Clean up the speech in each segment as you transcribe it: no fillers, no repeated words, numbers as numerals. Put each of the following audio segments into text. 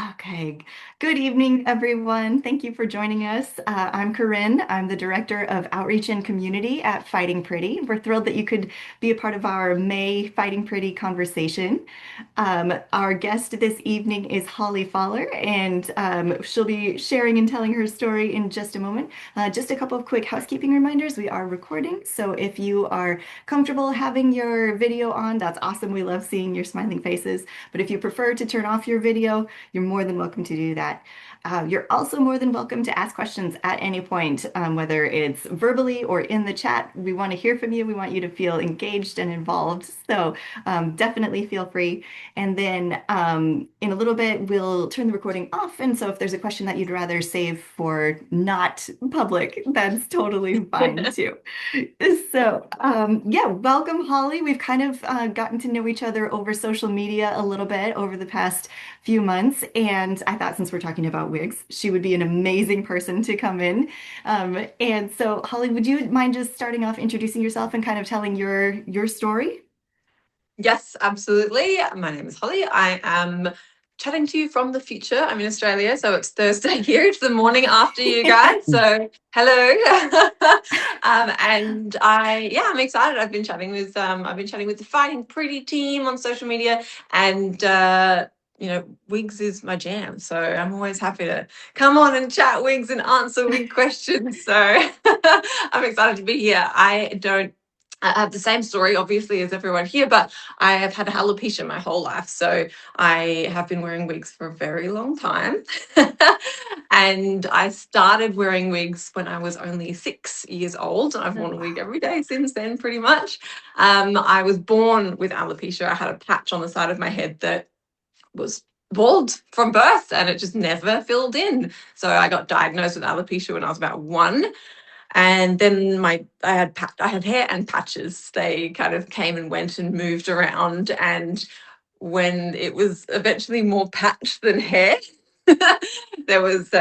Okay. Good evening, everyone. Thank you for joining us. I'm Corinne. I'm the Director of Outreach and Community at Fighting Pretty. We're thrilled that you could be a part of our May Fighting Pretty conversation. Our guest this evening is Holly Fowler, and she'll be sharing and telling her story in just a moment. Just a couple of quick housekeeping reminders. We are recording, so if you are comfortable having your video on, that's awesome. We love seeing your smiling faces. But if you prefer to turn off your video, you're more than welcome to do that. You're also more than welcome to ask questions at any point, whether it's verbally or in the chat. We want to hear from you. We want you to feel engaged and involved. So definitely feel free. And then in a little bit, we'll turn the recording off. And so if there's a question that you'd rather save for not public, that's totally fine too. So, yeah, welcome, Holly. We've kind of gotten to know each other over social media a little bit over the past few months, and I thought since we're talking about wigs, she would be an amazing person to come in. And so, Holly, would you mind just starting off introducing yourself and kind of telling your story? Yes, absolutely. My name is Holly. I am chatting to you from the future. I'm in Australia, so it's Thursday here. It's the morning after you guys. So hello. I'm excited. I've been chatting with the Fighting Pretty team on social media, and wigs is my jam. So I'm always happy to come on and chat wigs and answer wig questions. So I'm excited to be here. I have the same story, obviously, as everyone here, but I have had alopecia my whole life. So I have been wearing wigs for a very long time. And I started wearing wigs when I was only 6 years old. I've worn a wig every day since then, pretty much. I was born with alopecia. I had a patch on the side of my head that was bald from birth and it just never filled in. So I got diagnosed with alopecia when I was about 1, and then I had hair and patches. They kind of came and went and moved around, and when it was eventually more patch than hair, there was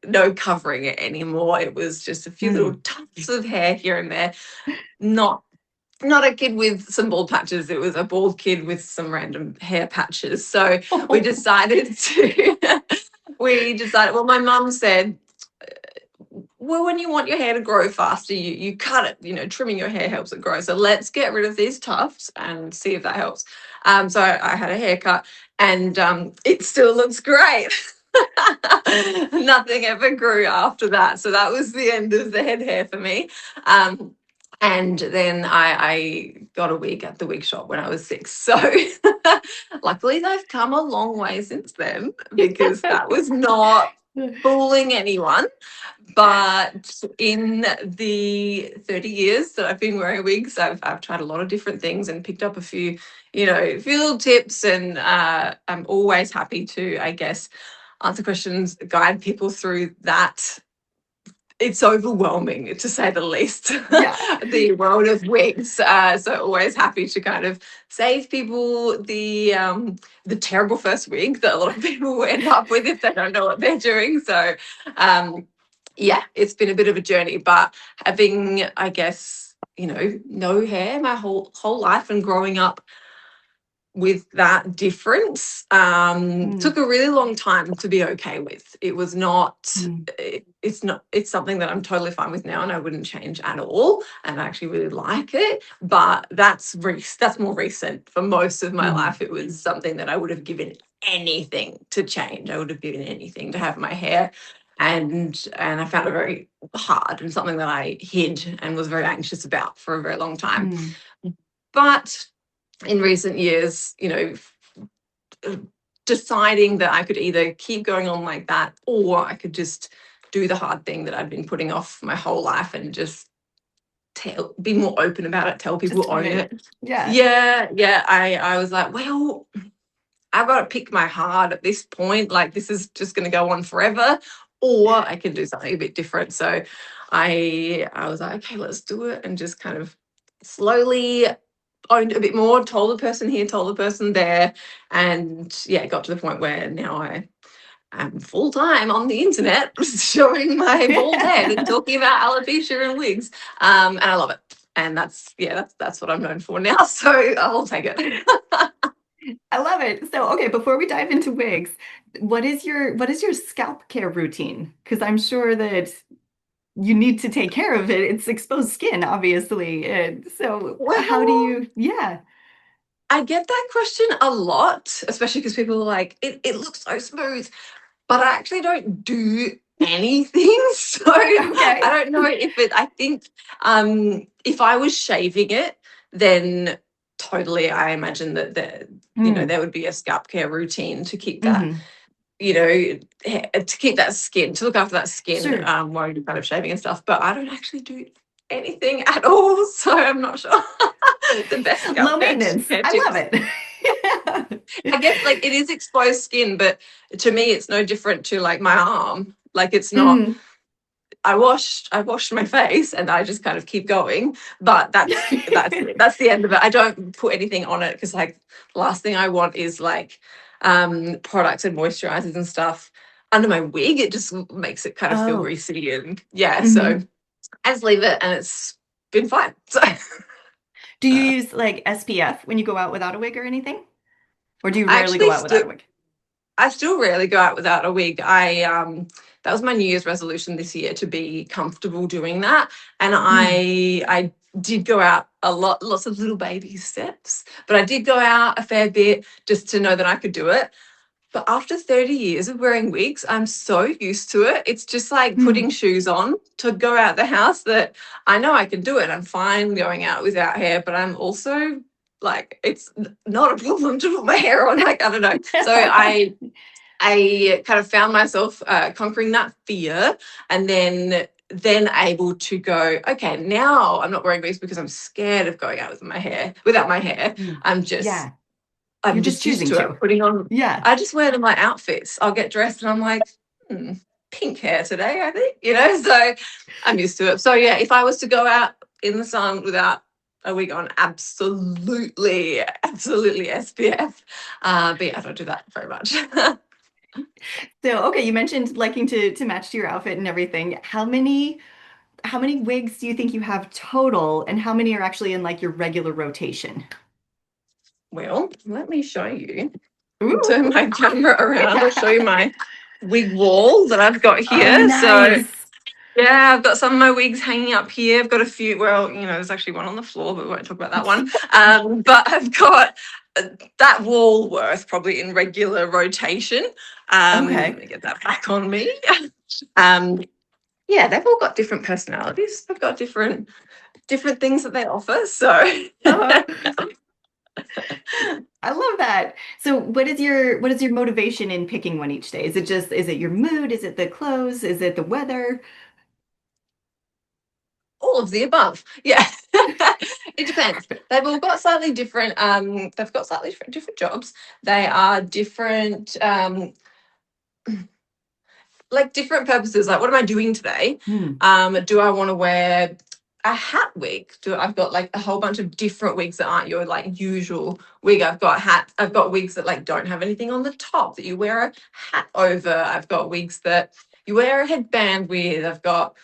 no covering it anymore. It was just a few little Hmm. tufts of hair here and there. Not not a kid with some bald patches. It was a bald kid with some random hair patches. So we decided to well, my mum said, well, when you want your hair to grow faster, you cut it. Trimming your hair helps it grow. So let's get rid of these tufts and see if that helps. So I had a haircut, and it still looks great. Nothing ever grew after that. So that was the end of the head hair for me. And then I got a wig at the wig shop when I was 6. So luckily, they've come a long way since then, because that was not fooling anyone. But in the 30 years that I've been wearing wigs, I've tried a lot of different things and picked up a few little tips. And I'm always happy to, I guess, answer questions, guide people through that. It's overwhelming, to say the least, Yeah. the world of wigs. So always happy to kind of save people the terrible first wig that a lot of people end up with if they don't know what they're doing. So yeah, it's been a bit of a journey, but having, I guess, no hair my whole life and growing up with that difference Hmm. took a really long time to be okay with. It was not, Hmm. it's something that I'm totally fine with now and I wouldn't change at all. And I actually really like it. But that's more recent. For most of my Hmm. life, it was something that I would have given anything to change. I would have given anything to have my hair. And I found it very hard and something that I hid and was very anxious about for a very long time. Hmm. But in recent years, deciding that I could either keep going on like that or I could just do the hard thing that I'd been putting off my whole life and just be more open about it, tell Just people, own own it. it. Yeah. Yeah. I was like, well, I've got to pick my heart at this point. Like, this is just going to go on forever, or I can do something a bit different. So I was like, okay, let's do it, and just kind of slowly owned a bit more, told the person here, told the person there, and yeah, got to the point where now I am full time on the internet showing my bald head and talking about alopecia and wigs, and I love it. And that's what I'm known for now. So I'll take it. I love it. So, okay, before we dive into wigs, what is your scalp care routine? Because I'm sure that you need to take care of it. It's exposed skin, obviously. And so, how do Well, you, yeah. I get that question a lot, especially because people are like, it looks so smooth, but I actually don't do anything. So I Okay. don't know if it, I think if I was shaving it, then totally I imagine that Mm, there would be a scalp care routine to keep that, hmm. to keep that skin, to look after that skin, Sure. while you're kind of shaving and stuff. But I don't actually do anything at all. So I'm not sure the best Low scalp maintenance. care I love tips. it. I guess like it is exposed skin, but to me it's no different to like my arm. Like it's not Mm. I washed my face and I just kind of keep going. But that's the end of it. I don't put anything on it because like the last thing I want is like products and moisturizers and stuff under my wig. It just makes it kind of feel Oh. greasy and yeah. So Hmm. I just leave it and it's been fine. So Do you use like SPF when you go out without a wig or anything? Or do you I rarely go actually out without still a wig? I still rarely go out without a wig. I That was my New Year's resolution this year to be comfortable doing that. And Mm. I did go out a lot, lots of little baby steps, but I did go out a fair bit just to know that I could do it. But after 30 years of wearing wigs, I'm so used to it. It's just like Mm. putting shoes on to go out the house that I know I can do it. I'm fine going out without hair, but I'm also like, it's not a problem to put my hair on. Like, I don't know. So I kind of found myself conquering that fear, and then able to go, okay, now I'm not wearing wigs because I'm scared of going out with my hair without my hair. Mm. I'm just Yeah. I'm You're just just used choosing to it. to. Putting on Yeah. I just wear them my outfits. I'll get dressed and I'm like, pink hair today, I think. So I'm used to it. So yeah, if I was to go out in the sun without a wig on, absolutely, absolutely SPF. But yeah, I don't do that very much. So, okay, you mentioned liking to match to your outfit and everything. How many wigs do you think you have total, and how many are actually in like your regular rotation? Well, let me show you. Let me Ooh. turn my camera around. I'll show you my wig wall that I've got Oh, here. So, nice. yeah, I've got some of my wigs hanging up here. I've got a few. Well, there's actually one on the floor, but we won't talk about that one. But I've got that wall worth probably in regular rotation. Let Okay. me get that back on me. Um, yeah, they've all got different personalities. They've got different things that they offer. So. Uh-huh. I love that. So what is your motivation in picking one each day? Is it your mood? Is it the clothes? Is it the weather? All of the above. Yeah. It depends. They've got slightly different jobs. They are different like different purposes. Like what am I doing today? Hmm. Do I want to wear a hat wig? I've got like a whole bunch of different wigs that aren't your like usual wig. I've got wigs that like don't have anything on the top that you wear a hat over. I've got wigs that you wear a headband with. I've got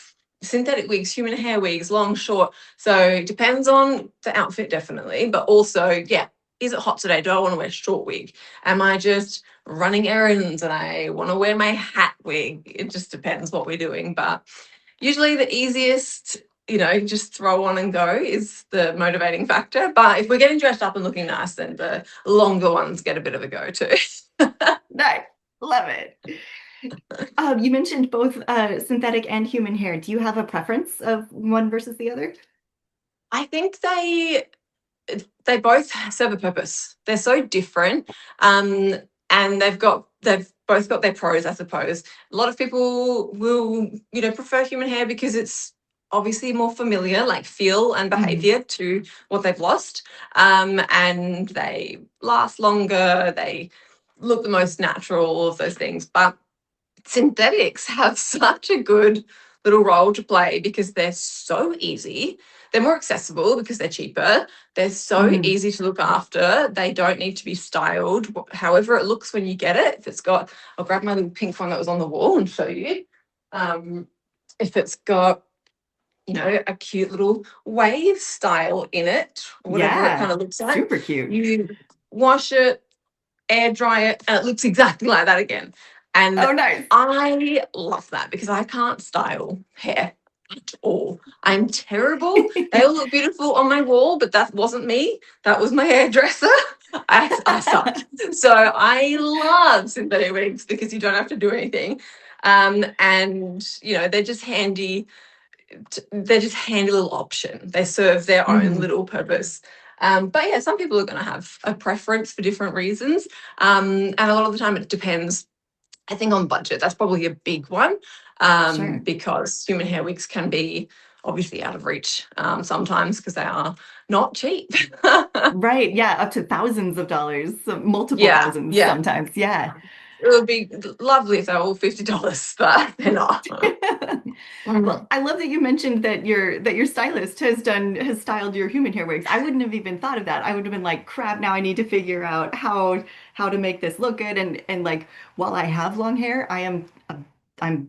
synthetic wigs, human hair wigs, long, short. So it depends on the outfit, definitely. But also, yeah, is it hot today? Do I want to wear a short wig? Am I just running errands and I want to wear my hat wig? It just depends what we're doing. But usually the easiest, just throw on and go is the motivating factor. But if we're getting dressed up and looking nice, then the longer ones get a bit of a go too. Nice. Love it. You mentioned both synthetic and human hair. Do you have a preference of one versus the other? I think they both serve a purpose. They're so different, and they've both got their pros, I suppose. A lot of people will, prefer human hair because it's obviously more familiar, like feel and Hmm. behavior to what they've lost, and they last longer. They look the most natural, all of those things, but synthetics have such a good little role to play because they're so easy. They're more accessible because they're cheaper. They're so Hmm. easy to look after. They don't need to be styled however it looks when you get it. If it's got, I'll grab my little pink one that was on the wall and show you. Um, if it's got, a cute little wave style in it, whatever it kind Yeah. of looks like, Super cute. you wash it, air dry it, and it looks exactly like that again. And Oh, nice. I love that because I can't style hair at all. I'm terrible. They all look beautiful on my wall, but that wasn't me. That was my hairdresser. I sucked. So I love synthetic wigs because you don't have to do anything. And you know, they're just handy. They're just handy little option. They serve their own Mhm. little purpose. But yeah, some people are going to have a preference for different reasons. And a lot of the time it depends, I think, on budget. That's probably a big one, Sure. because human hair wigs can be obviously out of reach sometimes because they are not cheap. Right. Yeah. Up to thousands of dollars, so multiple Yeah, thousands yeah. sometimes. Yeah. It would be lovely if they were all $50, but they're not. Well, I love that you mentioned that your stylist has styled your human hair wigs. I wouldn't have even thought of that. I would have been like, crap, now I need to figure out how to make this look good. And like while I have long hair, I'm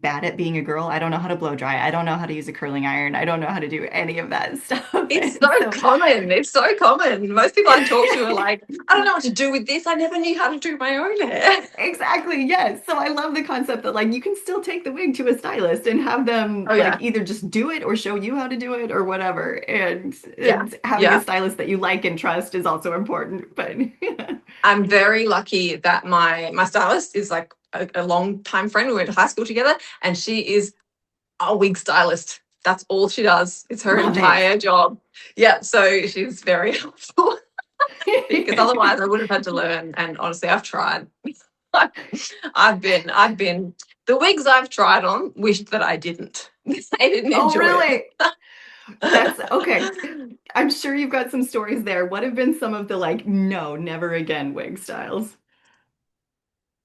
bad at being a girl. I don't know how to blow dry. I don't know how to use a curling iron. I don't know how to do any of that stuff. It's so And so common. It's so common. Most people I talk to are like, I don't know what to do with this. I never knew how to do my own hair. exactly, yes. So I love the concept that like you can still take the wig to a stylist and have them Oh like yeah. either just do it or show you how to do it or whatever. Yeah. And having a Yeah. stylist that you like and trust is also important. But I'm very lucky that my stylist is like a long time friend. We went to high school together, and she is a wig stylist. That's all she does. It's her love it. entire job. Yeah, so she's very helpful because otherwise I would have had to learn. And honestly, I've tried. I've been the wigs I've tried on wished that I didn't. I didn't Oh, enjoy really? That's okay. it. I'm sure you've got some stories there. What have been some of the like, no, never again wig styles?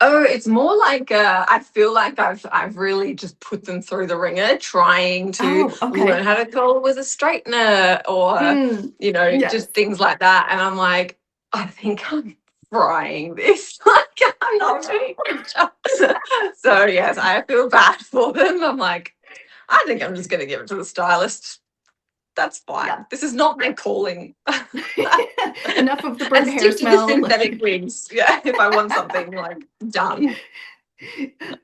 Oh, it's more like I feel like I've really just put them through the ringer trying to Oh, learn okay. how to curl with a straightener or Mm, just yes. things like that. And I'm like, I think I'm frying this. Like I'm Oh not no. doing a good job. So yes, I feel bad for them. I'm like, I think I'm just gonna give it to the stylist. That's Yeah. fine. This is not my calling. Enough of the And burnt hair stick to the smell. synthetic wigs. Yeah, if I want something like done.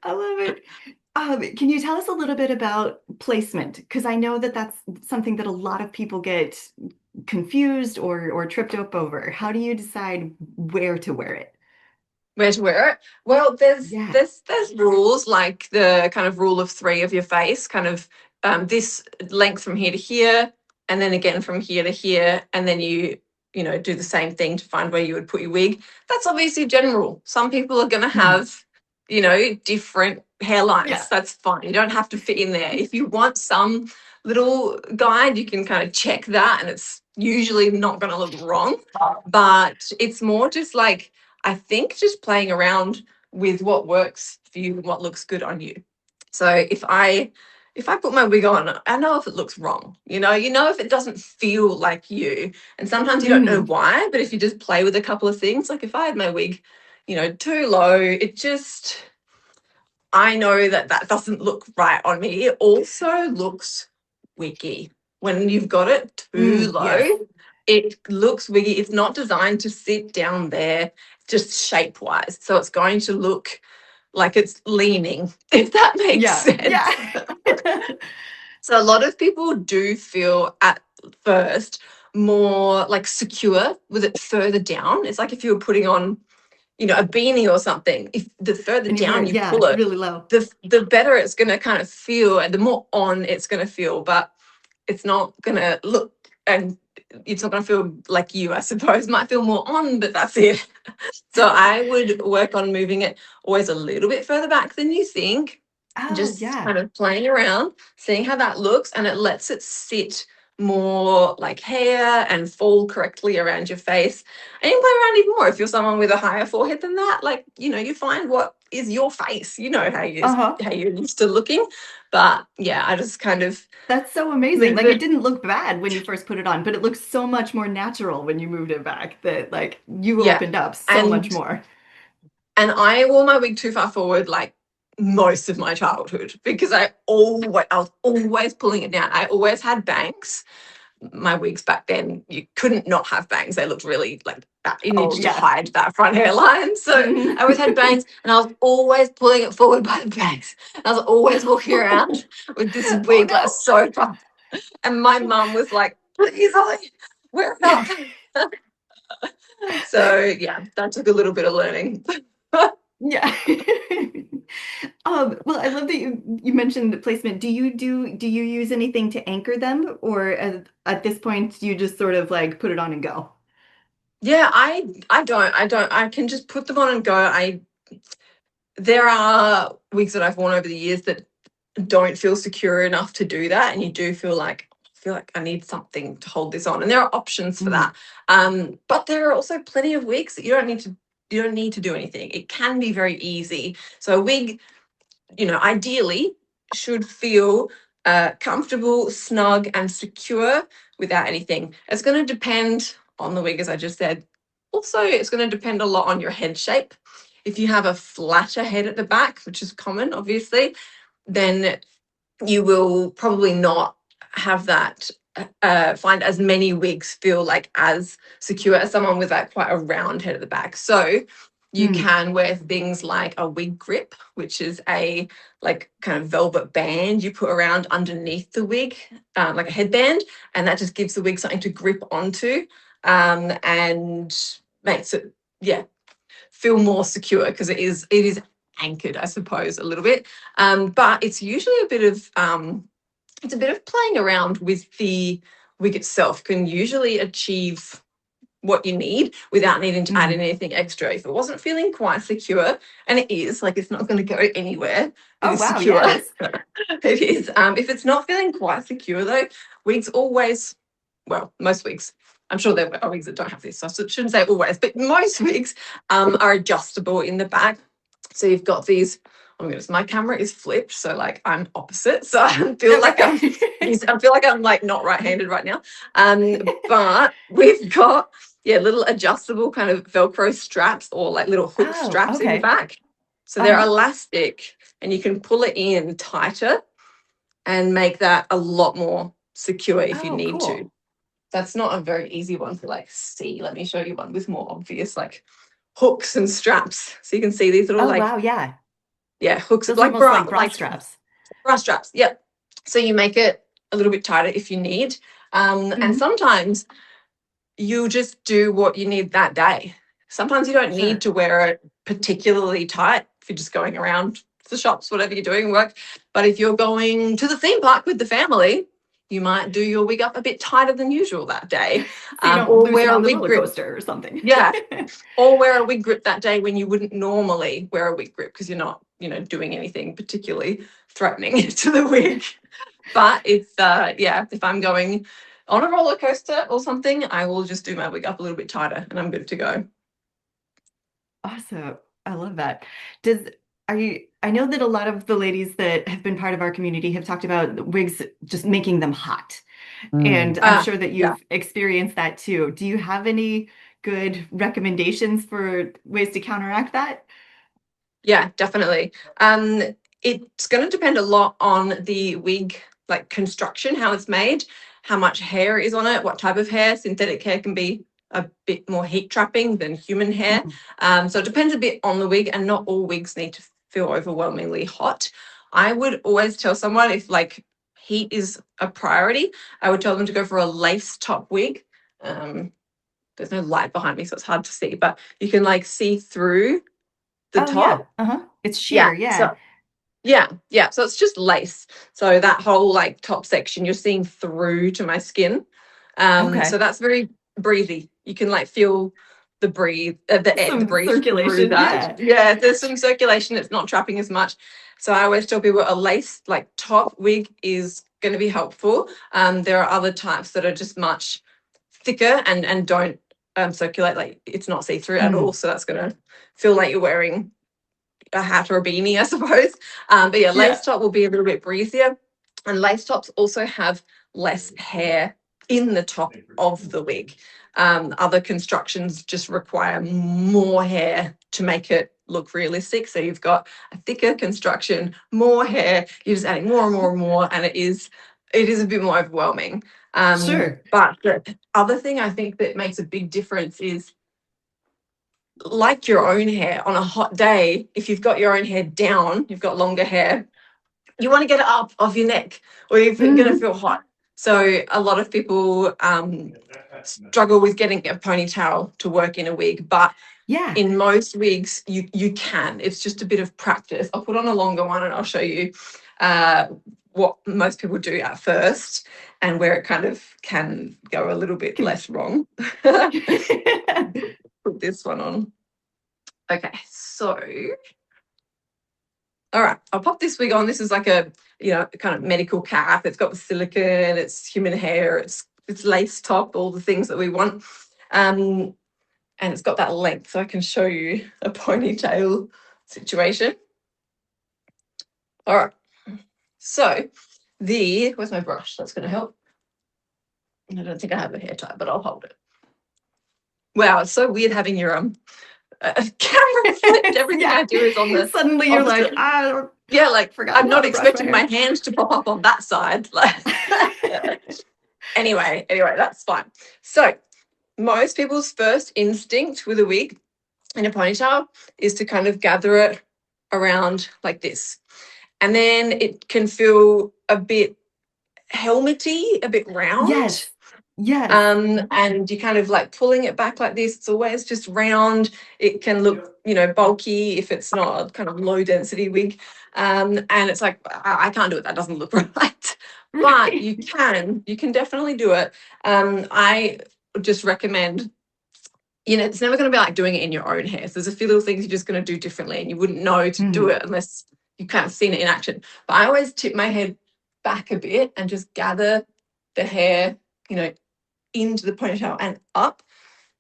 I love it. Can you tell us a little bit about placement? Because I know that that's something that a lot of people get confused or tripped up over. How do you decide where to wear it? Where to wear it? Well, there's Yeah. there's there's rules like the kind of rule of three of your face, kind of this length from here to here, and then again from here to here, and then you do the same thing to find where you would put your wig. That's obviously general. Some people are going to Mhm. have different hairlines. Yeah. That's fine. You don't have to fit in there. If you want some little guide, you can kind of check that, and it's usually not going to look wrong. But it's more just like I think just playing around with what works for you and what looks good on you. So if I put my wig on, I know if it looks wrong. You know if it doesn't feel like you. And sometimes you don't know Mhm. why, but if you just play with a couple of things, like if I had my wig, too low, I know that that doesn't look right on me. It also looks wiggy when you've got it too Yes. low. It looks wiggy. It's not designed to sit down there just shape wise. So it's going to look like it's leaning, if that makes Yeah. sense. Yeah. So a lot of people do feel at first more like secure with it further down. It's like if you were putting on a beanie or something. If the further And you put down it, you yeah, pull it, really low. the better it's going to kind of feel, and the more on it's going to feel. But it's not going to look, and it's not going to feel like you, I suppose. Might feel more on, but that's it. So I would work on moving it always a little bit further back than you think, Oh, just yeah. kind of playing around, seeing how that looks, and it lets it sit more like hair and fall correctly around your face. And you can play around even more if you're someone with a higher forehead than that. Like, you find what is your face. You know Uh-huh. how you're used to looking. But yeah, I just kind of That's so amazing. leave Like it it. didn't look bad when you first put it on, but it looks so much more natural when you moved it back that like you Yeah. opened up so much And more. I wore my wig too far forward like most of my childhood because I was always pulling it down. I always had bangs my wigs back then, you couldn't not have bangs. They looked really like that. You Oh needed to yeah. hide that front hairline. So Mhm. I always had bangs, and I was always pulling it forward by the bangs. I was always walking around with this Oh wig like no. so far. And my mum was like, please, Ollie, wear it up. So yeah, that took a little bit of learning. Yeah. Well, I love that you mentioned the placement. Do you use anything to anchor them, or at this point you just sort of like put it on and go? Yeah, I can just put them on and go. I There are wigs that I've worn over the years that don't feel secure enough to do that, and you do feel like I need something to hold this on, and there are options for Mm. that. But there are also plenty of wigs that you don't need to do anything. It can be very easy. So a wig, ideally should feel comfortable, snug, and secure without anything. It's going to depend on the wig, as I just said. Also, it's going to depend a lot on your head shape. If you have a flatter head at the back, which is common, obviously, then you will probably not have that. Find as many wigs feel like as secure as someone with like quite a round head at the back. So you Mm. can wear things like a wig grip, which is a like kind of velvet band you put around underneath the wig, like a headband, and that just gives the wig something to grip onto, and makes it, yeah, feel more secure because it is anchored, I suppose, a little bit. But it's usually it's a bit of playing around with the wig itself can usually achieve what you need without needing to add in Mm. anything extra. If it wasn't feeling quite secure, and it is, like it's not going to go anywhere, it Oh is wow, yeah, secure. it is. It is. If it's not feeling quite secure though, wigs always, well, most wigs, I'm sure there are wigs that don't have this, so I shouldn't say always, but most wigs are adjustable in the back. So you've got these. Oh my goodness, my camera is flipped, so like I'm opposite. So I feel like Okay. I feel like I'm like not right-handed right now. But we've got, yeah, little adjustable kind of Velcro straps or like little hook Oh, straps in the okay. back. So they're Uh-huh. elastic, and you can pull it in tighter and make that a lot more secure if you Oh, need to. cool. That's not a very easy one to like see. Let me show you one with more obvious like hooks and straps. So you can see these little Oh like, wow, yeah. yeah, hooks Those are like almost like bra like straps. bra straps. Yep. So you make it a little bit tighter if you need. And Hmm. sometimes you just do what you need that day. Sometimes you don't need Sure. to wear it particularly tight if you're just going around the shops, whatever you're doing, work. But if you're going to the theme park with the family, you might do your wig up a bit tighter than usual that day, So you don't or lose it wear a on the wig roller grip. coaster or something. Yeah, or wear a wig grip that day when you wouldn't normally wear a wig grip because you're not, doing anything particularly threatening to the wig. But it's yeah, if I'm going on a roller coaster or something, I will just do my wig up a little bit tighter and I'm good to go. Awesome. I love that. Does are you I know that a lot of the ladies that have been part of our community have talked about wigs just making them hot. And I'm sure that Yeah. you've experienced that too. Do you have any good recommendations for ways to counteract that? Yeah, definitely. It's going to depend a lot on the wig, like construction, how it's made, how much hair is on it, what type of hair. Synthetic hair can be a bit more heat trapping than human hair. Mhm. So it depends a bit on the wig, and not all wigs need to feel overwhelmingly hot. I would always tell someone if like heat is a priority, I would tell them to go for a lace top wig. Um, there's no light behind me, so it's hard to see, but you can like see through the Oh yeah. top. Uh-huh. It's Yeah. sheer, yeah. So yeah, yeah. So it's just lace. So that whole like top section, you're seeing through to my skin. So Okay. that's very breathy. You can like feel the breathe, the Some breeze through circulation, that. yeah. Yeah, there's some circulation. It's not trapping as much. So I always tell people a lace like top wig is going to be helpful. There are other types that are just much thicker and don't circulate. Like it's not see through at all. Mm. So that's going to feel like you're wearing a hat or a beanie, I suppose. But yeah, lace Yeah. top will be a little bit breezier. And lace tops also have less hair in the top of the wig. Other constructions just require more hair to make it look realistic. So you've got a thicker construction, more hair, you're just adding more and more and more, and it is a bit more overwhelming. Sure. But the other thing I think that makes a big difference is, like your own hair on a hot day, if you've got your own hair down, you've got longer hair, you want to get it up off your neck or you're going to Hmm. feel hot. So a lot of people struggle with getting a ponytail to work in a wig, but Yeah. in most wigs you can. It's just a bit of practice. I'll put on a longer one and I'll show you uh, what most people do at first and where it kind of can go a little bit Can- less wrong. Put this one on. Okay, so all right, I'll pop this wig on. This is like a, kind of medical cap. It's got the silicone, it's human hair, it's lace top, all the things that we want. And it's got that length, so I can show you a ponytail situation. All right. So where's my brush? That's going to help. I don't think I have a hair tie, but I'll hold it. Wow, it's so weird having your camera flipped. Everything Yeah. I do is on the Suddenly you're like, opposite. I Yeah, like forgot I'm how not to brush my expecting my hair. hand to pop up on that side. Like anyway, that's fine. So most people's first instinct with a wig in a ponytail is to kind of gather it around like this. And then it can feel a bit helmety, a bit round. Yes. Yes. And you kind of like pulling it back like this. It's always just round. It can look, bulky if it's not a kind of low density wig. And it's like, I can't do it. That doesn't look right. But Right. you can definitely do it. I just recommend, it's never going to be like doing it in your own hair. So there's a few little things you're just going to do differently and you wouldn't know to do Mhm. it unless you've kind of seen it in action. But I always tip my head back a bit and just gather the hair, into the ponytail and up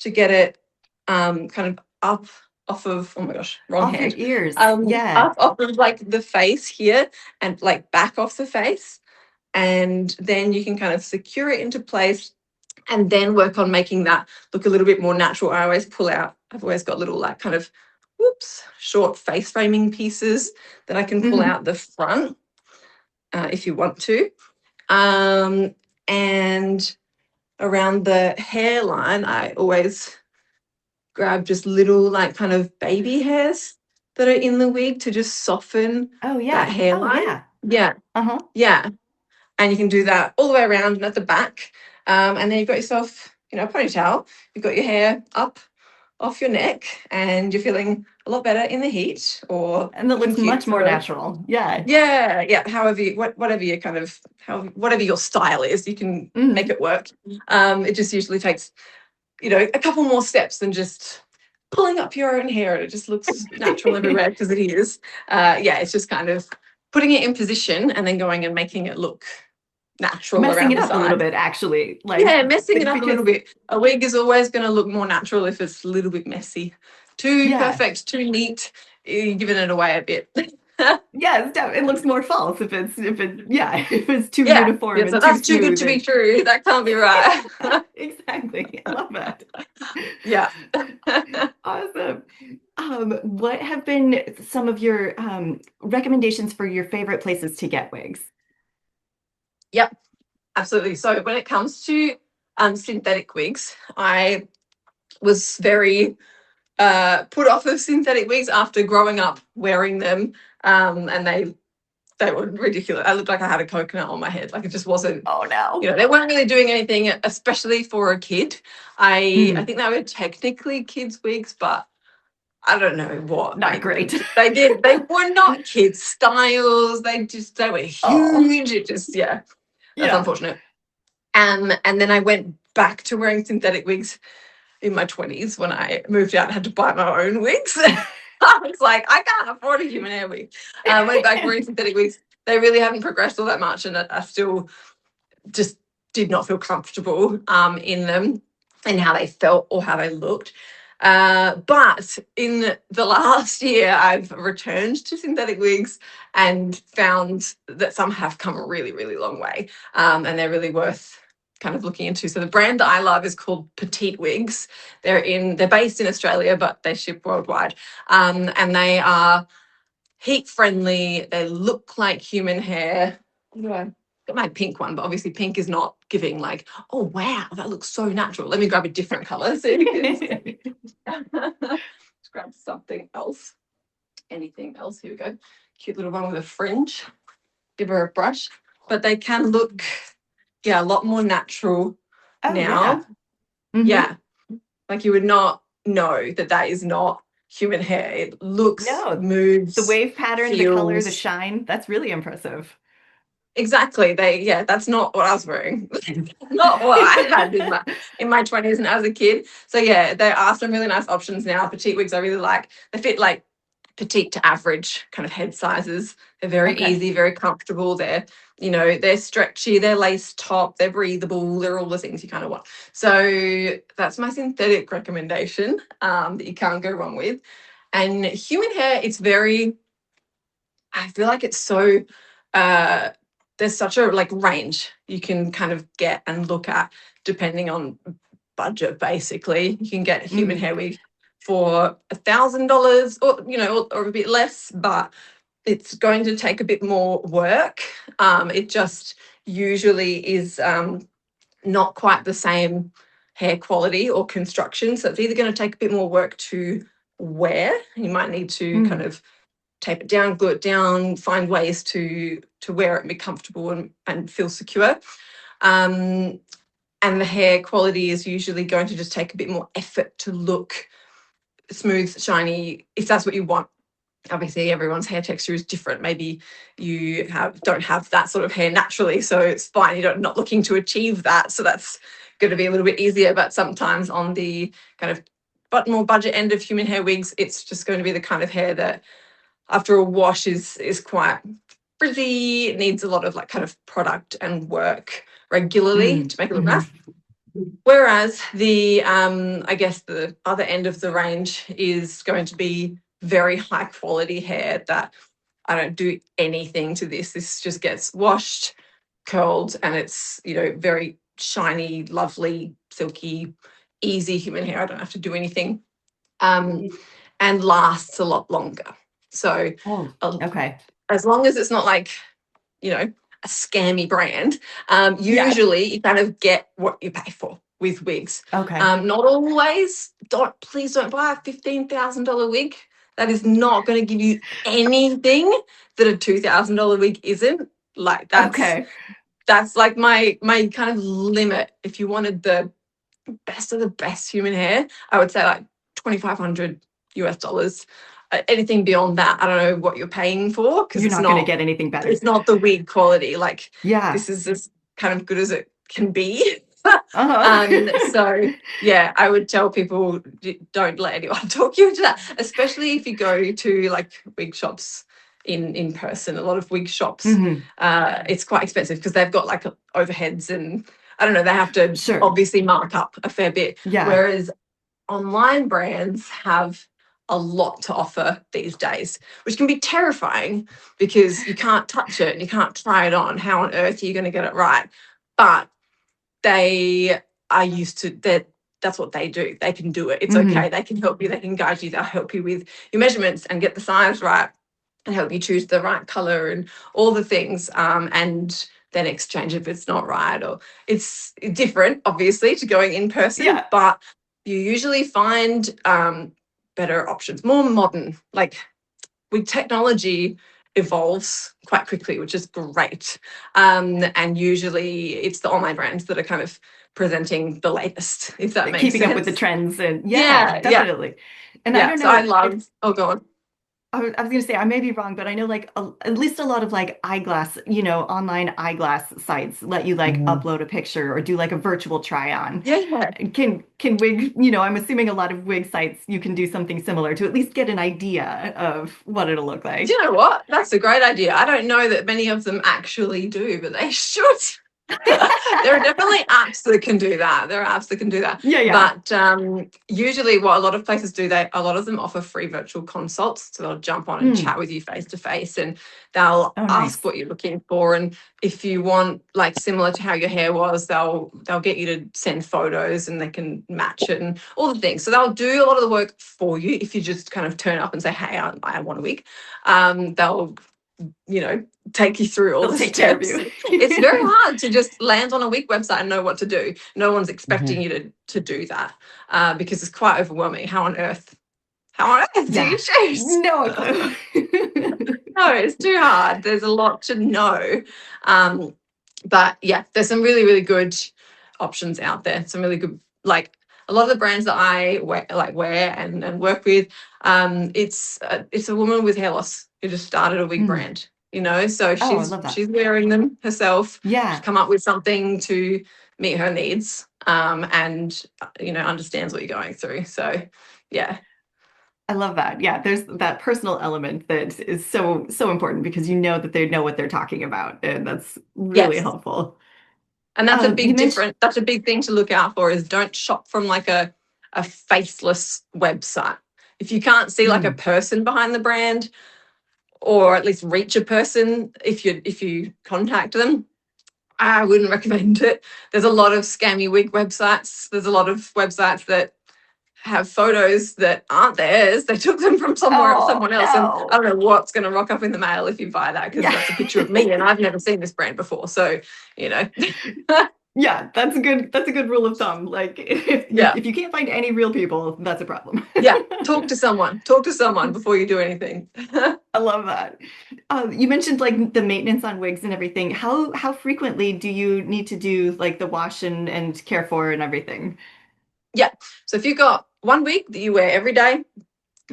to get it kind of up off of, oh my gosh, wrong Off your hand. ears. Yeah. Up off of like the face here and like back off the face. And then you can kind of secure it into place and then work on making that look a little bit more natural. I've always got little like kind of, short face framing pieces that I can pull Hmm. out the front if you want to. And around the hairline, I always grab just little like kind of baby hairs that are in the wig to just soften Oh that yeah. Oh hairline. yeah. Yeah, Uh-huh. yeah. And you can do that all the way around and at the back. And then you've got yourself, a ponytail. You've got your hair up off your neck and you're feeling a lot better in the heat or And it looking looks cute much more for, natural. Yeah. yeah. However, whatever you kind of, whatever your style is, you can make Hmm. it work. It just usually takes, a couple more steps than just pulling up your own hair. It just looks natural everywhere because it is. Yeah, it's just kind of putting it in position and then going and making it look natural Messing around it the up a little side. bit, actually. Yeah, messing it up a Because little bit. A wig is always going to look more natural if it's a little bit messy. Too yeah. perfect, too neat, you're giving it away a bit. Yeah, it looks more false if it's too Yeah, uniform so and too that's too good smooth to be and true. That can't be right. exactly. I love that. Yeah. Awesome. What have been some of your recommendations for your favorite places to get wigs? Yep, absolutely. So when it comes to synthetic wigs, I was very put off of synthetic wigs after growing up wearing them, and they were ridiculous. I looked like I had a coconut on my head. Like it just wasn't. Oh no. They weren't really doing anything, especially for a kid. I Hmm. think they were technically kids' wigs, but I don't know what Not made them. great. They did. They were not kids' styles. They were Oh, huge. It just, yeah, that's yeah. unfortunate. And then I went back to wearing synthetic wigs in my 20s when I moved out and had to buy my own wigs. I was like, I can't afford a human hair wig. Went back wearing synthetic wigs. They really haven't progressed all that much, and I still just did not feel comfortable in them and how they felt or how they looked. But in the last year, I've returned to synthetic wigs and found that some have come a really, really long way, and they're really worth kind of looking into. So the brand that I love is called Petite Wigs. They're based in Australia, but they ship worldwide, and they are heat friendly. They look like human hair. What do I got my pink one, but obviously pink is not giving like, oh wow, that looks so natural. Let me grab a different color so you can see. Let's grab something else. Anything else? Here we go. Cute little one with a fringe. Give her a brush. But they can look, yeah, a lot more natural Oh yeah. now. Hmm. Yeah. Like you would not know that that is not human hair. It looks, No, the moves, wave pattern, the color, the feels. shine, that's really impressive. Exactly. Yeah, that's not what I was wearing. Not what I had in my 20s and as a kid. So yeah, there are some really nice options now. Petite wigs I really like. They fit like petite to average kind of head sizes. They're very Okay. easy, very comfortable. They're stretchy, they're lace top, they're breathable, they're all the things you kind of want. So that's my synthetic recommendation that you can't go wrong with. And human hair, I feel like it's so uh there's such a like range you can kind of get and look at depending on budget. Basically you can get a human Hmm. hair wig for $1,000 or a bit less, but it's going to take a bit more work. It just usually is not quite the same hair quality or construction, so it's either going to take a bit more work to wear. You might need to kind Hmm. of tape it down, glue it down, find ways to wear it and be comfortable and feel secure. Um, and the hair quality is usually going to just take a bit more effort to look smooth, shiny, if that's what you want. Obviously, everyone's hair texture is different. Maybe you don't have that sort of hair naturally, so it's fine. You're not looking to achieve that, so that's going to be a little bit easier. But sometimes on the kind of more budget end of human hair wigs, it's just going to be the kind of hair that after a wash is quite frizzy. It needs a lot of like kind of product and work regularly to make it look Mm-hmm. nice. Whereas the I guess the other end of the range is going to be very high quality hair that I don't do anything to this. This just gets washed, curled, and it's, very shiny, lovely, silky, easy human hair. I don't have to do anything. Um, and lasts a lot longer. So Oh, uh, okay. as long as it's not like, a scammy brand, Yeah. usually you kind of get what you pay for with wigs. Okay. Not always. Please don't buy a $15,000 wig. That is not going to give you anything that a $2,000 wig isn't. Like Okay. that's like my kind of limit. If you wanted the best of the best human hair, I would say like 2,500 US dollars. Anything beyond that, I don't know what you're paying for, because You're not going to get anything better. it's not the wig quality. Like Yeah. this is as kind of good as it can be. Uh-huh. So yeah, I would tell people don't let anyone talk you into that, especially if you go to like wig shops in person. A lot of wig shops, Hmm. it's quite expensive because they've got like overheads, and I don't know, they have to Sure. obviously mark up a fair bit. Yeah. Whereas online brands have a lot to offer these days, which can be terrifying because you can't touch it and you can't try it on. How on earth are you going to get it right? But they are used to that. That's what they do. They can do it. It's okay. Hmm. They can help you. They can guide you. They'll help you with your measurements and get the size right and help you choose the right color and all the things. And then exchange if it's not right, or it's different, obviously, to going in person, Yeah. but you usually find better options, more modern. Like with technology evolves quite quickly, which is great. And usually it's the online brands that are kind of presenting the latest, if that makes Keeping up with the sense. trends and yeah, Yeah, yeah, definitely. And I yeah. don't So I know if love, oh, go on. I was going to say, I may be wrong, but I know like at least a lot of like eyeglass, online eyeglass sites let you like Mhm. upload a picture or do like a virtual try on. Yeah. Can wig, I'm assuming a lot of wig sites you can do something similar to at least get an idea of what it'll look Do like. you know what? That's a great idea. I don't know that many of them actually do, but they should. There are definitely apps that can do that. There are apps that can do that. Yeah, yeah. But usually, what a lot of places do, a lot of them offer free virtual consults. So they'll jump on and Hmm. chat with you face to face, and they'll Oh, ask nice. what you're looking for. And if you want, like similar to how your hair was, they'll get you to send photos, and they can match it and all the things. So they'll do a lot of the work for you if you just kind of turn up and say, "Hey, I want a wig." They'll you know, take you through all They'll the take care of steps. you. It's very hard to just land on a wig website and know what to do. No one's expecting Mhm. you to do that, because it's quite overwhelming. How on earth do you Yeah, choose? no clue. No, it's too hard. There's a lot to know. Um, but yeah, there's some really, really good options out there. Some really good, like a lot of the brands that I wear and work with. It's a woman with hair loss who just started a wig Mm. brand. You know, so Oh, I love that. she's wearing them herself. She's Yeah, come up with something to meet her needs, and you know, understands what you're going through. So yeah, I love that. Yeah, there's that personal element that is so important because you know that they know what they're talking about, and that's really yes. helpful. And that's a You big mentioned, difference. That's a big thing to look out for is don't shop from like a faceless website. If you can't see like a mm, person behind the brand or at least reach a person if you contact them, I wouldn't recommend it. There's a lot of scammy wig websites. There's a lot of websites that have photos that aren't theirs. They took them from oh someone else, and I no, don't know what's going to rock up in the mail if you buy that because yeah, that's a picture of me and I've never seen this brand before. So, you know, yeah, that's a good rule of thumb. Like yeah. if you can't find any real people, that's a problem. Yeah, talk to someone. Talk to someone before you do anything. I love that. You mentioned like the maintenance on wigs and everything. How frequently do you need to do like the wash and care for and everything? Yeah. So if you've got one wig that you wear every day,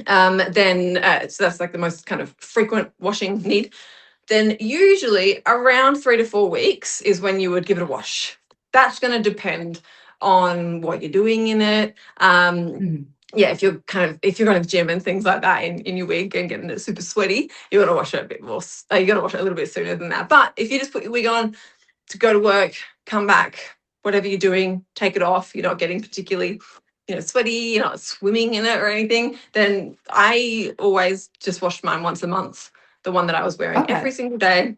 then so that's like the most kind of frequent washing need. Then usually around 3 to 4 weeks is when you would give it a wash. That's going to depend on what you're doing in it. Mm. Yeah, if you're going to the gym and things like that in your wig and getting it super sweaty, you got to wash it a bit more. You got to wash it a little bit sooner than that. But if you just put your wig on to go to work, come back, whatever you're doing, take it off. You're not getting particularly, sweaty. You're not swimming in it or anything. Then I always just washed mine once a month. The one that I was wearing every Okay. single day,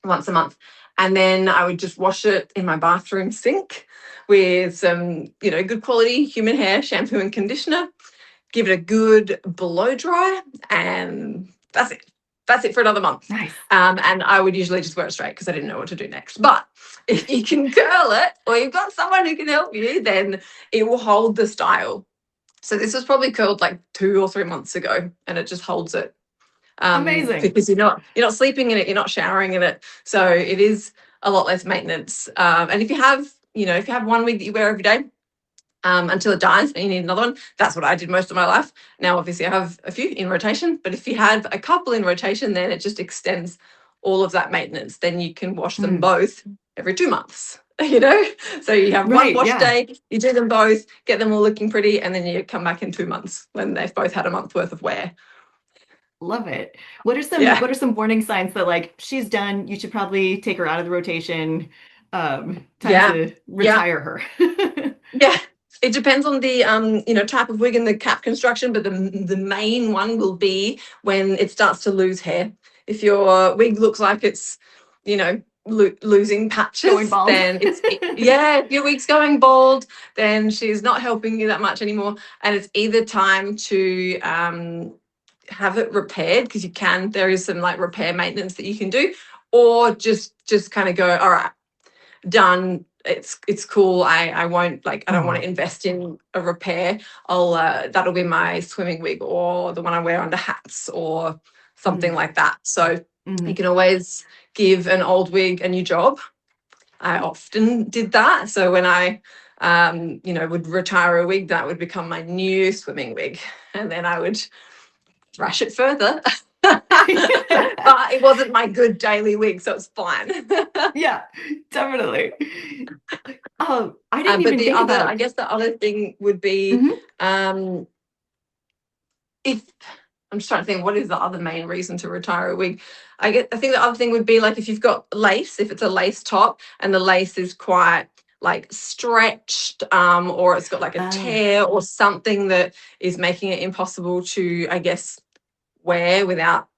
once a month, and then I would just wash it in my bathroom sink with some, good quality human hair shampoo and conditioner. Give it a good blow dry, and that's it. That's it for another month. Nice. And I would usually just wear it straight because I didn't know what to do next. But if you can curl it or you've got someone who can help you, then it will hold the style. So this was probably curled like 2 or 3 months ago, and it just holds it, Amazing. because you're not sleeping in it, you're not showering in it, so it is a lot less maintenance. And if you have one wig that you wear every day, until it dies and you need another one. That's what I did most of my life. Now, obviously, I have a few in rotation, but if you have a couple in rotation, then it just extends all of that maintenance. Then you can wash them Mm. both every 2 months. You know, so you have one Right, wash yeah. day, you do them both, get them all looking pretty, and then you come back in 2 months when they've both had a month worth of wear. Love it. What are some Yeah, what are some warning signs that like she's done, you should probably take her out of the rotation, time yeah, to yeah. retire her. Yeah, it depends on the type of wig and the cap construction, but the main one will be when it starts to lose hair. If your wig looks like it's losing Going patches, bald. then yeah. If your wig's going bald, then she's not helping you that much anymore, and it's either time to have it repaired because there is some like repair maintenance that you can do, or just kind of go, all right, done, it's cool. I won't, like, I don't want Oh. to invest in a repair. I'll That'll be my swimming wig or the one I wear under hats or something Mm, like that. So you mhm. can always give an old wig a new job. I often did that. So when I would retire a wig, that would become my new swimming wig, and then I would thrash it further. But it wasn't my good daily wig, so it's fine. Yeah, definitely. Oh, I didn't But even think I about. guess the other thing would be, Mhm. um, if I'm just trying to think, what is the other main reason to retire a wig? I think the other thing would be like if you've got lace, if it's a lace top and the lace is quite like stretched, or it's got like a Oh, tear or something that is making it impossible to, I guess, wear without,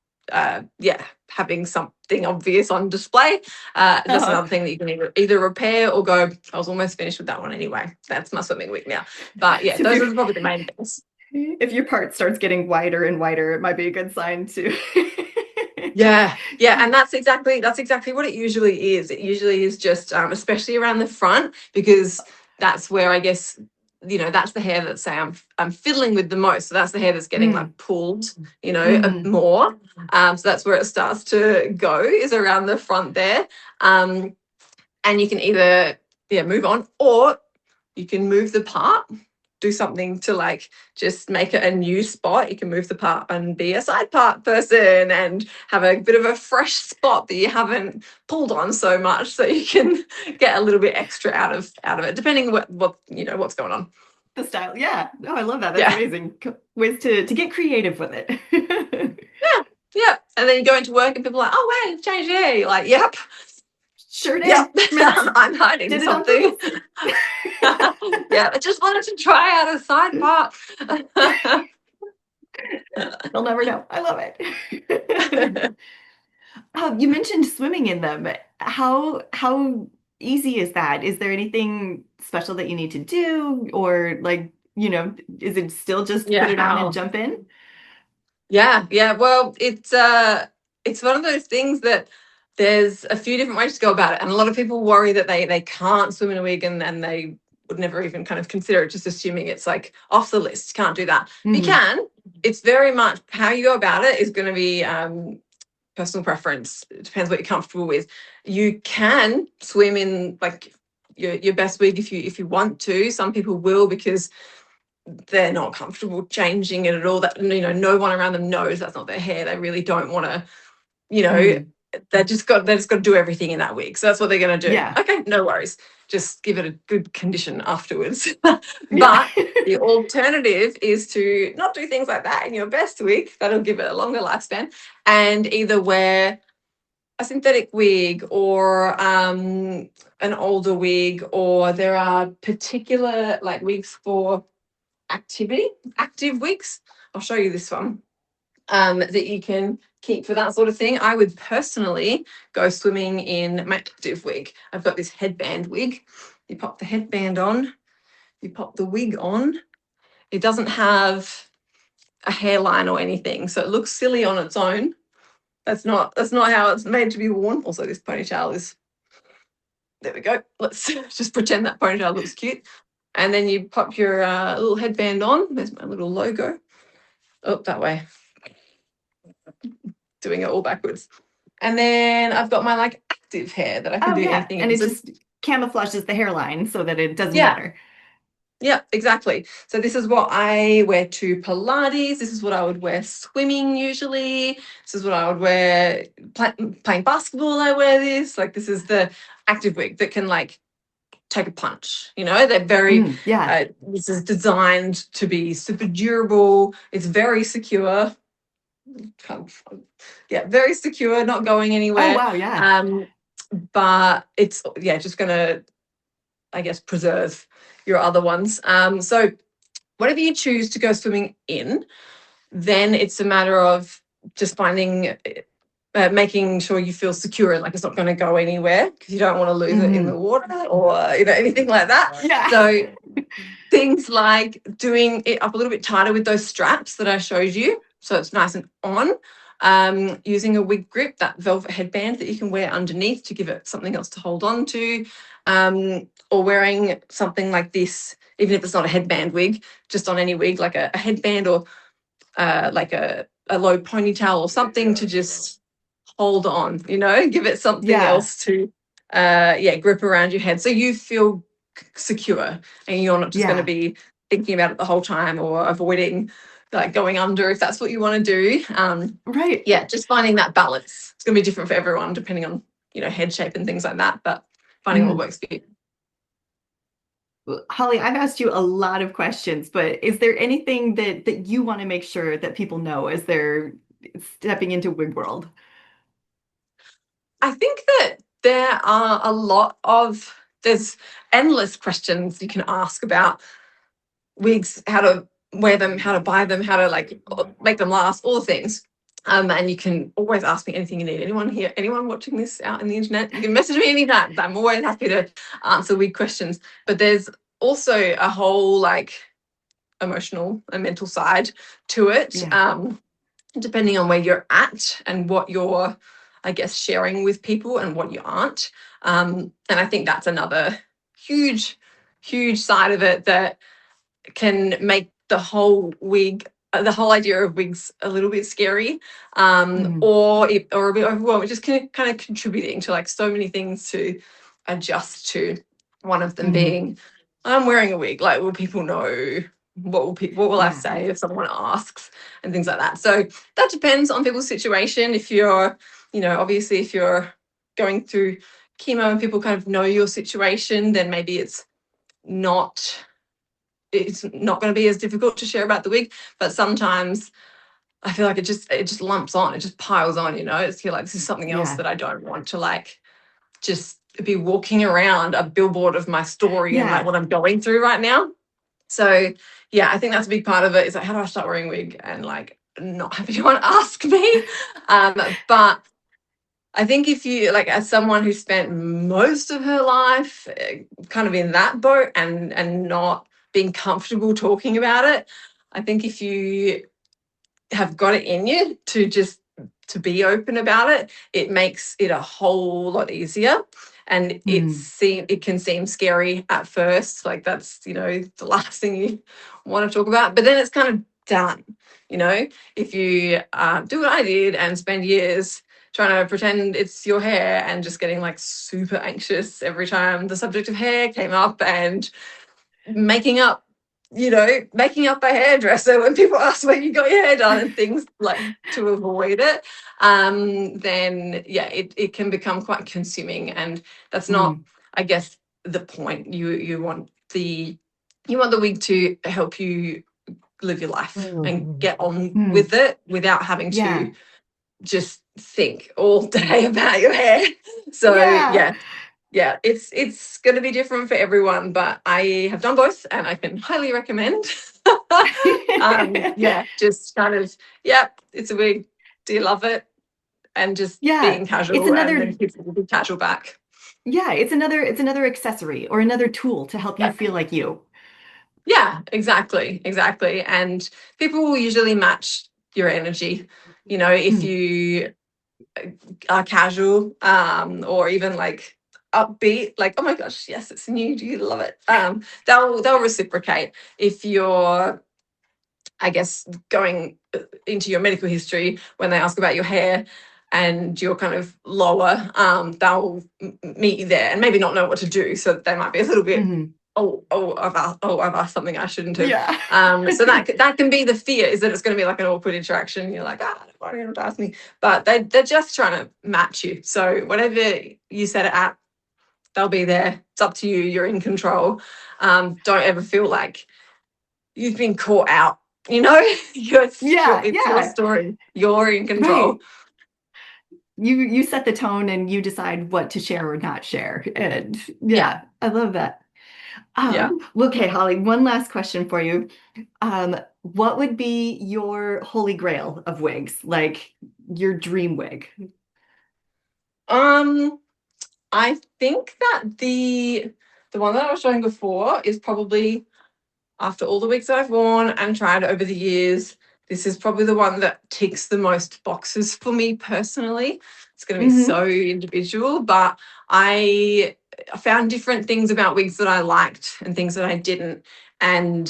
having something obvious on display. That's uh-huh. another thing that you can either repair or go, I was almost finished with that one anyway. That's my swimming wig now. But yeah, So those are probably the main things. if your part starts getting wider and wider, it might be a good sign to Yeah, yeah, and that's exactly what it usually is. It usually is just, especially around the front, because that's where I guess that's the hair that say I'm fiddling with the most. So that's the hair that's getting Mm, like pulled, hmm. more. So that's where it starts to go, is around the front there. Um, and you can either move on, or you can move the part, do something to like just make it a new spot. You can move the part and be a side part person and have a bit of a fresh spot that you haven't pulled on so much, so you can get a little bit extra out of it, depending what's going on. The style. Yeah. No, I love that. That's Yeah. amazing. Ways to get creative with it. Yeah, yeah. And then you go into work and people are like, oh wow, you've changed your hair. You're like, yep, Sure yep. did. Did I'm hiding it on something. purpose. Yeah, I just wanted to try out a side part. They'll never know. I love it. You mentioned swimming in them. How easy is that? Is there anything special that you need to do, or like, is it still just put Yeah, it on and how? jump in? Yeah, yeah. Well, it's one of those things that there's a few different ways to go about it, and a lot of people worry that they can't swim in a wig, and they would never even kind of consider it, just assuming it's like off the list. Can't do that. But you Hmm. can. It's very much how you go about it is going to be personal preference. It depends what you're comfortable with. You can swim in like your best wig if you want to. Some people will, because they're not comfortable changing it at all. That no one around them knows that's not their hair. They really don't want to, you know, Mm. they just got to do everything in that wig. So that's what they're going to do. Yeah. Okay, no worries. Just give it a good condition afterwards. Yeah. But the alternative is to not do things like that in your best wig. That'll give it a longer lifespan, and either wear a synthetic wig, or an older wig, or there are particular like wigs for active wigs. I'll show you this one, that you can keep for that sort of thing. I would personally go swimming in my active wig. I've got this headband wig. You pop the headband on, you pop the wig on. It doesn't have a hairline or anything, so it looks silly on its own. That's not how it's made to be worn. Also, this ponytail is, there we go. Let's just pretend that ponytail looks cute. And then you pop your little headband on. There's my little logo. Oh, that way. Doing it all backwards. And then I've got my like active hair that I can Oh, do yeah. anything And in. it So just camouflages the hairline so that it doesn't yeah, matter. yeah, exactly. So this is what I wear to Pilates. This is what I would wear swimming usually. This is what I would wear playing basketball. I wear this. Like, this is the active wig that can like take a punch. They're very, Mm, yeah. this is designed to be super durable. It's very secure. Kind of, yeah, very secure, not going Oh, anywhere. wow. Yeah. Um, but it's, yeah, just gonna, I guess, preserve your other ones. So whatever you choose to go swimming in, then it's a matter of just making sure you feel secure, like it's not going to go anywhere, because you don't want to lose it in Hmm. the water, or anything like that. Yeah. So things like doing it up a little bit tighter with those straps that I showed you, so it's nice and on. Using a wig grip, that velvet headband that you can wear underneath to give it something else to hold on to, or wearing something like this, even if it's not a headband wig, just on any wig, like a headband, or like a low ponytail or something, to just hold on, give it something Yeah. else to, grip around your head, so you feel secure, and you're not just going to Yeah. be thinking about it the whole time, or avoiding like going under, if that's what you want to do. Right. Yeah, just finding that balance. It's going to be different for everyone depending on head shape and things like that, but finding what Mm. works for you. Well, Holly, I've asked you a lot of questions, but is there anything that you want to make sure that people know as they're stepping into wig world? I think that there's endless questions you can ask about wigs, how to wear them, how to buy them, how to like make them last, all the things. And you can always ask me anything you need. Anyone here, anyone watching this out in the internet, you can message me anytime. I'm always happy to answer wig questions. But there's also a whole like emotional and mental side to it. Yeah. depending on where you're at and what you're, I guess, sharing with people and what you aren't. And I think that's another huge, huge side of it that can make the whole wig, the whole idea of wigs a little bit scary, Mm, or a bit overwhelming, just kind of contributing to like so many things to adjust to. One of them mm, being, I'm wearing a wig. Like, will people know? What will I yeah. say if someone asks, and things like that. So that depends on people's situation. If you're, obviously if you're going through chemo and people kind of know your situation, then maybe not it's not going to be as difficult to share about the wig. But sometimes I feel like it just lumps on, it just piles on. It's feel like this is something else Yeah. that I don't want to like just be walking around a billboard of my story and like Yeah. what I'm going through right now. So yeah, I think that's a big part of it, is like, how do I start wearing a wig and like not have anyone ask me? But I think if you, like, as someone who spent most of her life kind of in that boat and not being comfortable talking about it, I think if you have got it in you to just to be open about it, it makes it a whole lot easier. And Mm, it can seem scary at first, like that's the last thing you want to talk about, but then it's kind of done. If you do what I did and spend years trying to pretend it's your hair and just getting like super anxious every time the subject of hair came up, and making up making up a hairdresser when people ask where you got your hair done and things like to avoid it, then yeah, it can become quite consuming, and that's not, mm, I guess, the point. You want the wig to help you live your life and get on mm, with it without having yeah. to just think all day about your hair. So Yeah. yeah, it's going to be different for everyone, but I have done both and I can highly recommend. Yeah, just kind of, yeah, it's a wig. Do you love it? And just Yeah. being It's casual, and then another, people will be casual back. yeah, it's another accessory or another tool to help you Yeah, feel like you. yeah, exactly. And people will usually match your energy. If Mm, you are casual, or even like upbeat, like, oh my gosh, yes, it's new, do you love it? They'll reciprocate. If you're, I guess, going into your medical history, when they ask about your hair and you're kind of lower, they'll meet you there and maybe not know what to do, so they might be a little bit, mhm. I've asked something I shouldn't have. Yeah. So that can be the fear, is that it's going to be like an awkward interaction. You're like, why do you want to ask me? But they're just trying to match you. So whatever you set it at, they'll be there. It's up to you. You're in control. Don't ever feel like you've been caught out. Yeah, It's your yeah. story. You're in control. Right. You set the tone and you decide what to share or not share. And Yeah, yeah, I love that. yeah. Well, okay, Holly, one last question for you. What would be your holy grail of wigs? Like your dream wig? Um, I think that the one that I was showing before is probably, after all the wigs that I've worn and tried over the years, this is probably the one that ticks the most boxes for me personally. It's going to be Hmm. so individual, but I found different things about wigs that I liked and things that I didn't. And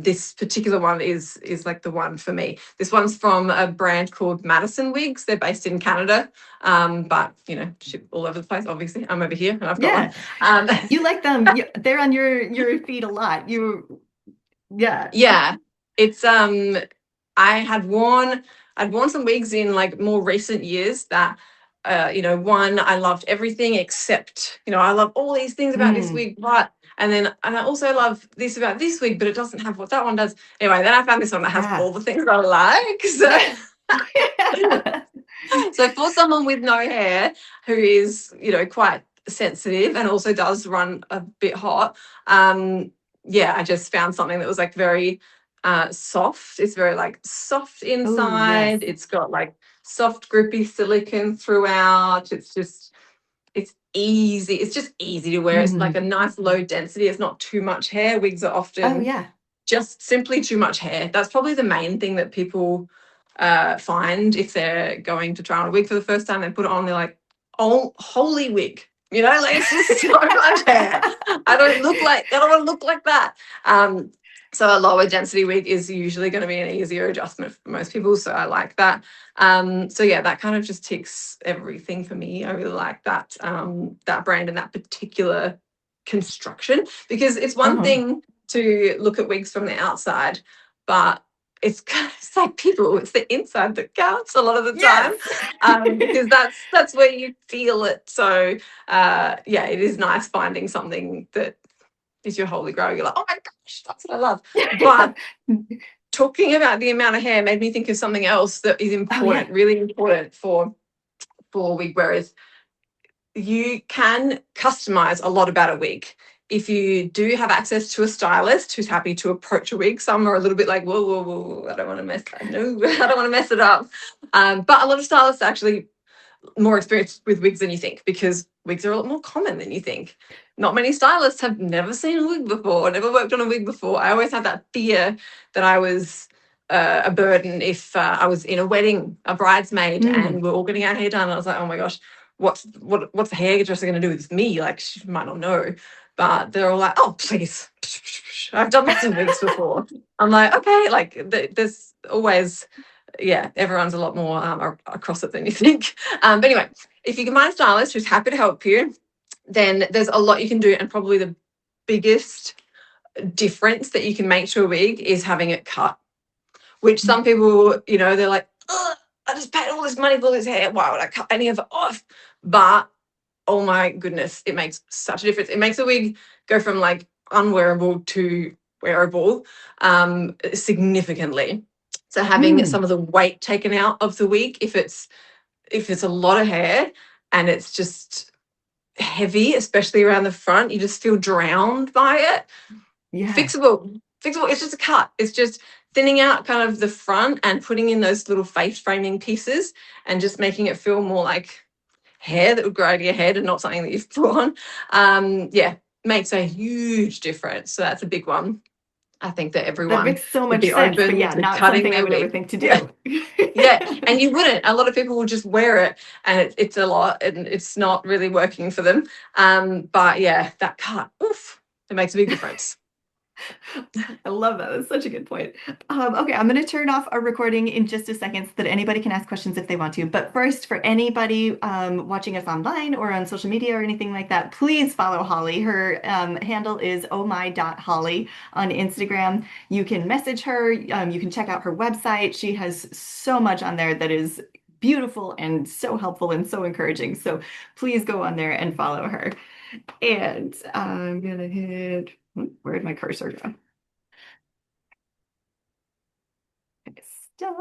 this particular one is like the one for me. This one's from a brand called Madison Wigs. They're based in Canada, but ship all over the place. Obviously, I'm over here and I've got one. Yeah, Um, you like them. They're on your feet a lot. Yeah. yeah, it's I I'd worn some wigs in like more recent years that one, I loved everything except, I love all these things about this Mm. wig, but and I also love this about this wig, but it doesn't have what that one does. Anyway, then I found this one that has Yeah. all the things I like. So for someone with no hair who is, quite sensitive and also does run a bit hot, yeah, I just found something that was like very soft. It's very like soft Oh, inside. yes. It's got like soft, grippy silicone throughout. It's easy. It's just easy to wear. It's like a Hmm. nice low density. It's not too much hair. Wigs are Oh, often yeah. just simply too much hair. That's probably the main thing that people find if they're going to try on a wig for the first time. They put it on, they're like, oh, holy wig. You know, like it's just so much hair. I don't want to look like that. So a lower density wig is usually going to be an easier adjustment for most people. So I like that. So yeah, that kind of just ticks everything for me. I really like that that brand and that particular construction, because it's one Uh-huh. thing to look at wigs from the outside, but it's like people, it's the inside that counts a lot of the time, Yes. because that's where you feel it. So yeah, it is nice finding something that is your holy grail. You're like, oh my gosh, that's what I love. But talking about the amount of hair made me think of something else that is Oh yeah. important, really important for wig wearers. You can customize a lot about a wig. If you do have access to a stylist who's happy to approach a wig, some are a little bit like, whoa, whoa, whoa, I don't want to mess that. No, I don't want to mess it up. But a lot of stylists are actually more experienced with wigs than you think, because wigs are a lot more common than you think. Not many stylists have never seen a wig before, never worked on a wig before. I always had that fear that I was a burden if I was in a wedding, a bridesmaid, Mm. and we're all getting our hair done. I was like, oh my gosh, what's the hairdresser going to do with me? Like, she might not know. But they're all like, oh, please. I've done lots of wigs before. I'm like, okay, like there's always, yeah, everyone's a lot more across it than you think. But anyway, if you can find a stylist who's happy to help you, then there's a lot you can do. And probably the biggest difference that you can make to a wig is having it cut, which some people, you know, they're like, ugh, I just paid all this money for this hair. Why would I cut any of it off? But oh my goodness, it makes such a difference. It makes a wig go from like unwearable to wearable significantly. So having Mm. some of the weight taken out of the wig, if it's a lot of hair and it's just heavy, especially around the front, you just feel drowned by it. Yeah. Fixable. It's just a cut. It's just thinning out kind of the front and putting in those little face framing pieces and just making it feel more like hair that would grow out of your head and not something that you've put on. Yeah, makes a huge difference. So that's a big one. I think that That everyone makes so would much be sense, but open yeah, to not cutting something I their would ever wig. think to Yeah, do. yeah, and you wouldn't. A lot of people will just wear it, and it's a lot, and it's not really working for them. But yeah, that cut, oof, it makes a big difference. I love that. That's such a good point. Okay, I'm going to turn off our recording in just a second so that anybody can ask questions if they want to. But first, for anybody watching us online or on social media or anything like that, please follow Holly. Her handle is ohmy.holly on Instagram. You can message her. You can check out her website. She has so much on there that is beautiful and so helpful and so encouraging. So please go on there and follow her. And I'm gonna hit, where'd my cursor go? Stop.